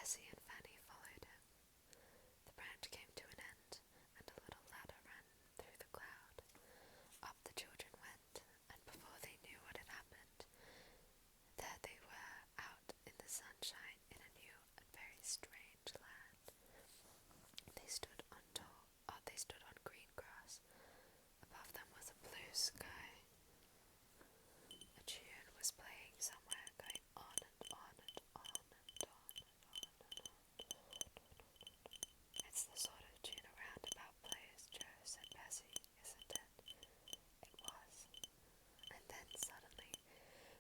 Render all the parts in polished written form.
Bessie and Fanny followed him. The branch came to an end, and a little ladder ran through the cloud. Up the children went, and before they knew what had happened, there they were out in the sunshine in a new and very strange land. They stood on green grass. Above them was a blue sky. A tune was playing somewhere, going on and on and on and on and on and on. It's the sort of tune a roundabout plays, Joe, said Bessie, isn't it? It was. And then suddenly,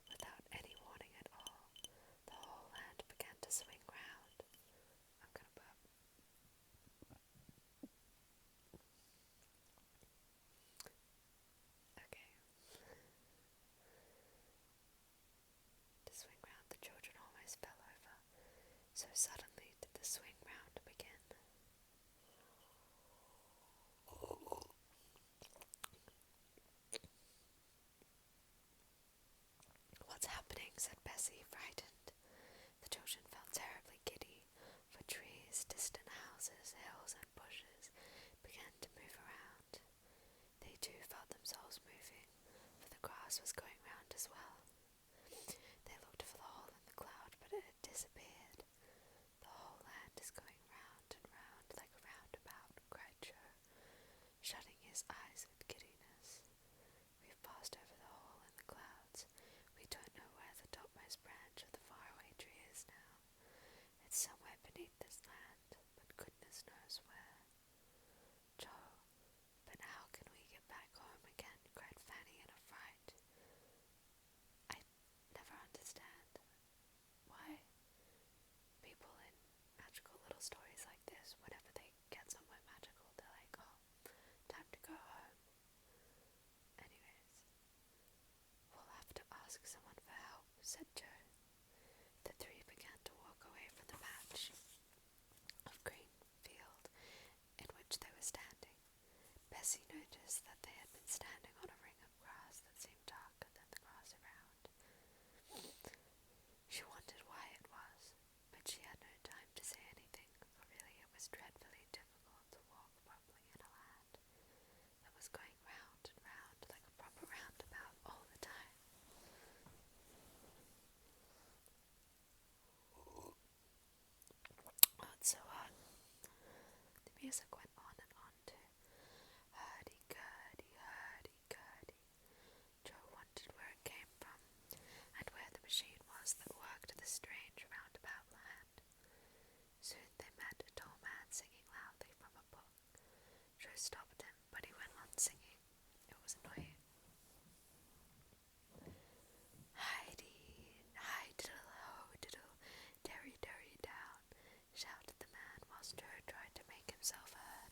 without any warning at all, the whole land began to swing round. I'm gonna burp. Okay. To swing round, the children almost fell over. So suddenly did the swing round begin. What's happening? Said Bessie, frightened. The children felt terribly giddy, for trees, distant houses, hills and bushes began to move around. They too felt themselves moving, for the grass was going round as well. They looked for the hole in the cloud, but it had disappeared. The whole land is going round and round like a roundabout, cried Joe, shutting his eyes with giddiness. We've passed over the hole in the clouds. We don't know where the topmost branch of the faraway tree is now. It's somewhere beneath this land, but goodness knows where. Joe, but how can we get back home again? Cried Fanny in a fright. I never understand why people in magical little stories like this, whenever they get somewhere magical, they're like, oh, time to go home. Anyways, we'll have to ask someone for help, said Joe. The three began to walk away from the patch of green field in which they were standing. Bessie noticed that they had been standing on a ring of grass that seemed darker than the grass around. She wondered why it was, but she had no time to say anything, for really it was dreadfully difficult to walk properly in a land that was going round and round like a proper roundabout all the time. Oh, it's so hot. The music went on and on too. Hurdy-gurdy, hurdy-gurdy. Joe wondered where it came from, and where the machine was that worked this strange roundabout land. Soon they met a tall man singing loudly from a book. Joe stopped him, but he went on singing. It was annoying. Hi-diddle-ho-diddle, derry-derry down, shouted the man whilst Joe tried to make himself heard.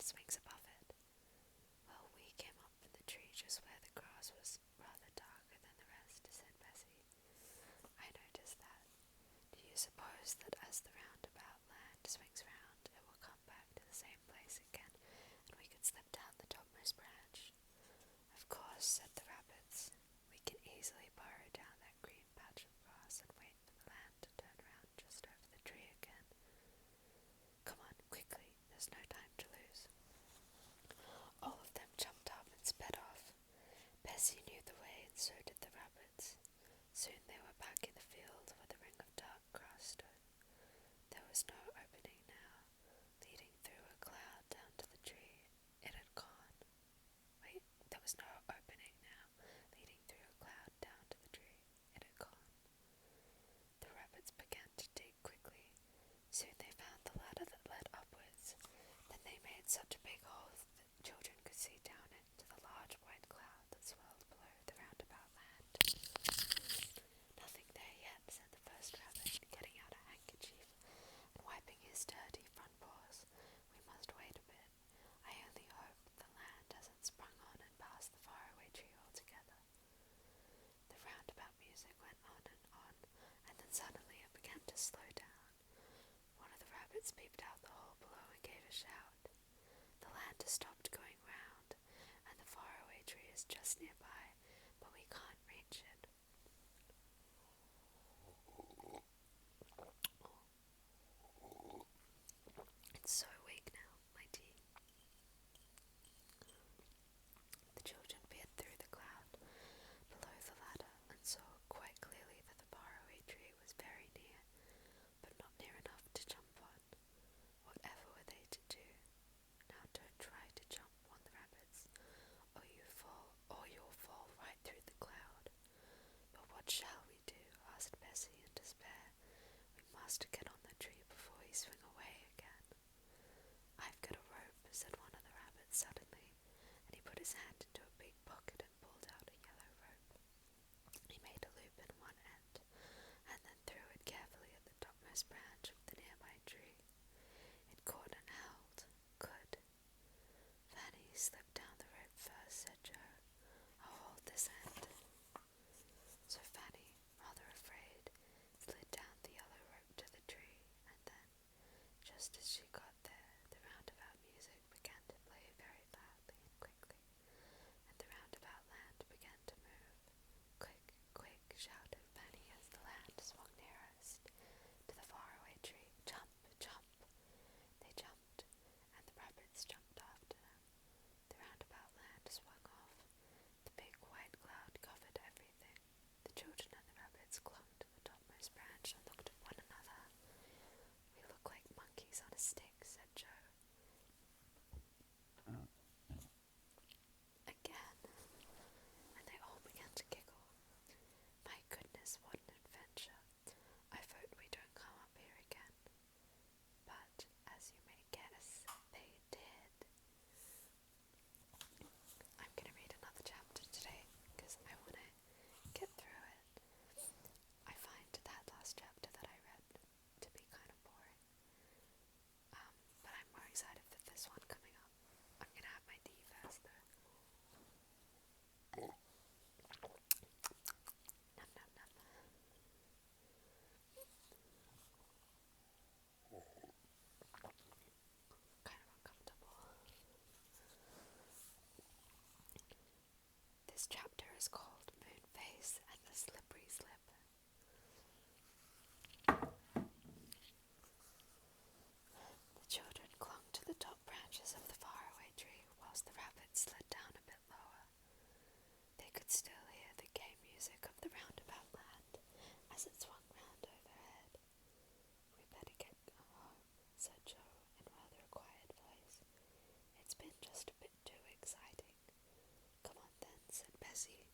swings above it. Well, we came up in the tree just where the grass was rather darker than the rest, said Bessie. I noticed that. Do you suppose that as the roundabout land swings round, it will come back to the same place again, and we could slip down the topmost branch? Of course, said the rabbits. We can easily burrow down that green patch of grass and wait for the land to turn round just over the tree again. Come on, quickly, there's no time to lose. All of them jumped up and sped off. Bessie knew the way, and so did the rabbits. Soon they were back in the field where the ring of dark grass stood. There was no opening now, leading through a cloud down to the tree. It had gone. Wait, there was no opening now, leading through a cloud down to the tree. It had gone. The rabbits began to dig quickly. Soon they found the ladder that led upwards. Then they made such a big hole that the children could see down it to the large white cloud that swirled below the roundabout land. Nothing there yet, said the first rabbit, getting out a handkerchief and wiping his dirty front paws. We must wait a bit. I only hope the land hasn't sprung on and passed the faraway tree altogether. The roundabout music went on, and then suddenly it began to slow down. One of the rabbits peeped out the hole below and gave a shout. The land has stopped going round, and the faraway tree is just nearby, but we can't reach it. It's so weak now, my tea. The children peered through the cloud below the ladder and saw quite clearly that the faraway tree was very near, but not near enough to jump on. Whatever were they to do? Now don't try to jump, warned the rabbits, or you'll fall right through the cloud. But what shall we do? Asked Bessie in despair. We must get on the tree before we swing away again. I've got a rope, said one of the rabbits suddenly, and he put his hand into a big pocket and pulled out a yellow rope. He made a loop in one end, and then threw it carefully at the topmost branch of the nearby tree. It caught and held. Good. Fanny, slip down the rope first, said Joe. I'll hold this end. So Fanny, rather afraid, slid down the yellow rope to the tree, and then, just as she got there, the roundabout music began to play very loudly and quickly, and the roundabout land began to move. Quick, quick, shouted Fanny as the land swung nearest to the faraway tree. Jump, jump! They jumped, and the rabbits jumped after them. The roundabout land swung off. The big white cloud covered everything. The children and the rabbits clung to the topmost branch and looked at one another. We look like monkeys on a stick, said Joe. Again, and they all began to giggle. My goodness, what an adventure. I vote we don't come up here again. But, as you may guess, they did. I'm going to read another chapter today, because I want to get through it. I find that last chapter that I read to be kind of boring. But I'm more excited for this one coming up. I'm going to have my tea first, though. Nom nom nom. Kind of uncomfortable. This chapter is called Moonface and the Slippery Slip. The children clung to the top branches of the faraway tree whilst the rabbits slid down a bit lower. They could still hear the gay music of the roundabout land as it swung round overhead. We better get home, said Joe in rather a quiet voice. It's been just a bit too exciting. Come on then, said Bessie,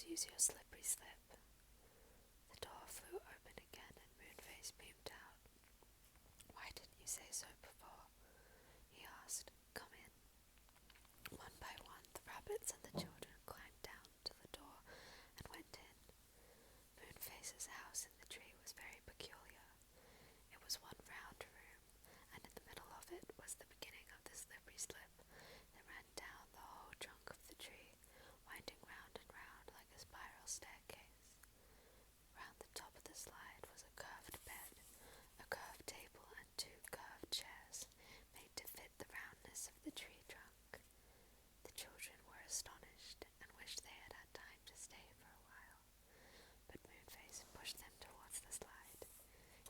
girls, use your slippery slip. The door flew open again and Moonface beamed out. Why didn't you say so before? He asked. Come in. One by one, the rabbits and the children climbed down to the door and went in. Moonface's house in the tree was very peculiar. It was one round room, and in the middle of it was the beginning of the slippery slip that ran down the whole trunk of the tree, winding round and round like a spiral staircase. Round the top of the slide was a curved bed, a curved table, and two curved chairs, made to fit the roundness of the tree trunk. The children were astonished, and wished they had had time to stay for a while, but Moonface pushed them towards the slide.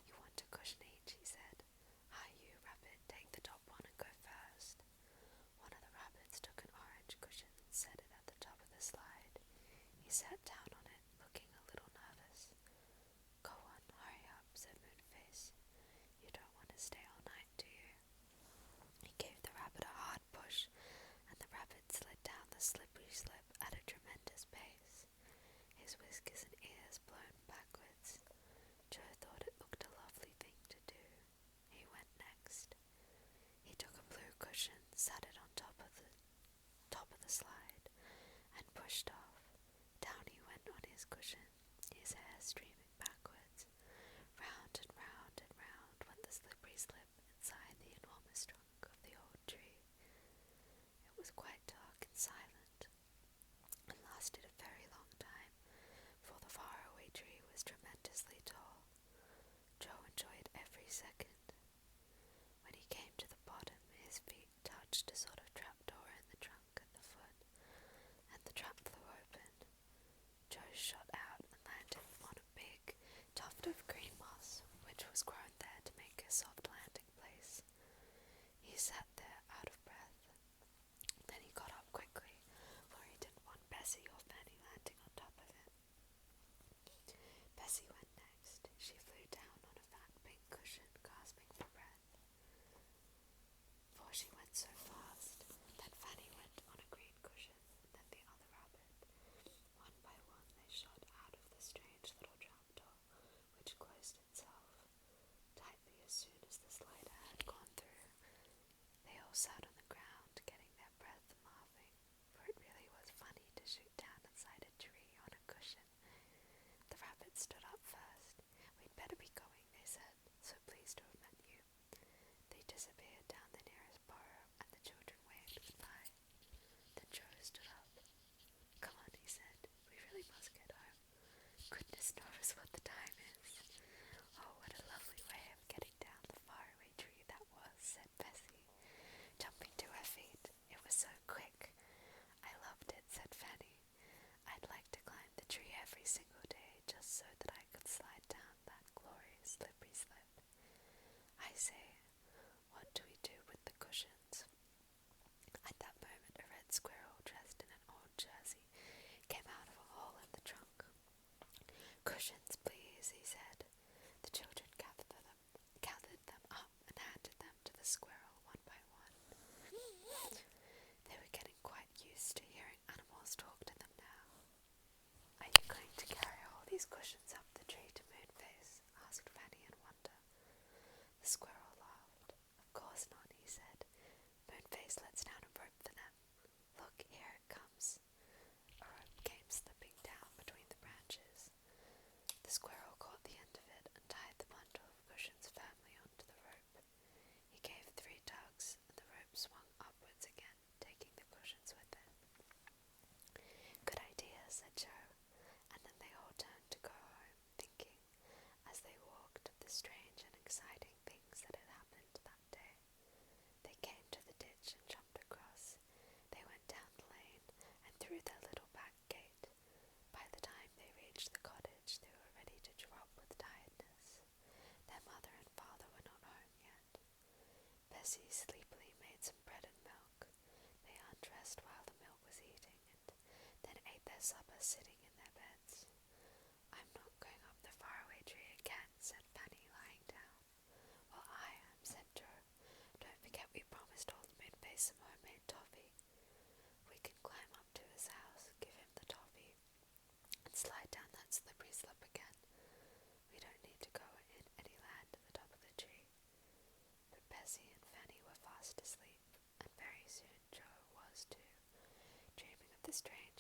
You want a cushion each, he said. Hi, you rabbit, take the top one and go first. One of the rabbits took an orange cushion and set it at the top of the slide. He sat down on it, looking a little nervous. Go on, hurry up, said Moonface. You don't want to stay all night, do you? He gave the rabbit a hard push, and the rabbit slid down the slippery slip at a tremendous pace, his whiskers and ears blown backwards. Joe thought it looked a lovely thing to do. He went next. He took a blue cushion, sat it on top of the slide, and pushed off. Down he went on his cushion, his hair streaming backwards. Round and round and round went the slippery slip inside the enormous trunk of the old tree. It was quite dark and silent, and lasted a very long time, for the faraway tree was tremendously tall. Joe enjoyed every second. When he came to the bottom, his feet touched a sort of trapdoor in the trunk at the foot, and the trap flew open. Joe shot out and landed on a big tuft of green moss, which was grown there to make a soft landing place. He sat there out of breath. Then he got up quickly, for he didn't want Bessie or Fanny landing on top of him. Bessie went next. She flew down on a fat pink cushion, gasping for breath, for she went so fast. Then Fanny went on a green cushion, then the other rabbit. One by one they shot out of the strange little trapdoor, which closed itself tightly as soon as the slider had gone through. They all sat on the ground, getting their breath and laughing, for it really was funny to shoot down inside a tree on a cushion. The rabbits stood up first. We'd better be going, they said, so pleased to have met you. They disappeared down the nearest burrow, and the children waved goodbye. Then Joe stood up. Come on, he said, we really must get home. Goodness knows what the time is. Oh, what a lovely way of getting down the faraway tree that was, said Bessie, jumping to her feet. It was so quick. I loved it, said Fanny. I'd like to climb the tree every single day, just so that I could slide down that glorious slippery slip. I say, what do we do with the cushions? At that moment a red squirrel dressed in an old jersey came out of a hole in the trunk. Cushions, please, he said. The children gathered them up and handed them to the squirrel one by one. They were getting quite used to hearing animals talk to them now. Are you going to carry all these cushions up the tree to Moonface? Asked Fanny in wonder. The squirrel laughed. Of course not, he said. Moonface lets down a rope for them. Look, here it comes. A rope came slipping down between the branches. The squirrel caught the end of it and tied the bundle of cushions firmly onto the rope. He gave 3 tugs, and the rope swung upwards again, taking the cushions with it. Good idea, said Joe, and then they all turned to go home, thinking, as they walked, of the strange and exciting things that had happened that day. They came to the ditch and jumped across. They went down the lane and through their little back gate. By the time they reached the cottage, they were ready to drop with tiredness. Their mother and father were not home yet. Bessie sleepily made some bread and milk. They undressed while the milk was heating, and then ate their supper sitting in their beds. I'm not going up the faraway tree again, said Fanny, lying down. Well, I am, said Joe. Don't forget we promised old Moonface some homemade toffee. We can climb up to his house, give him the toffee, the strange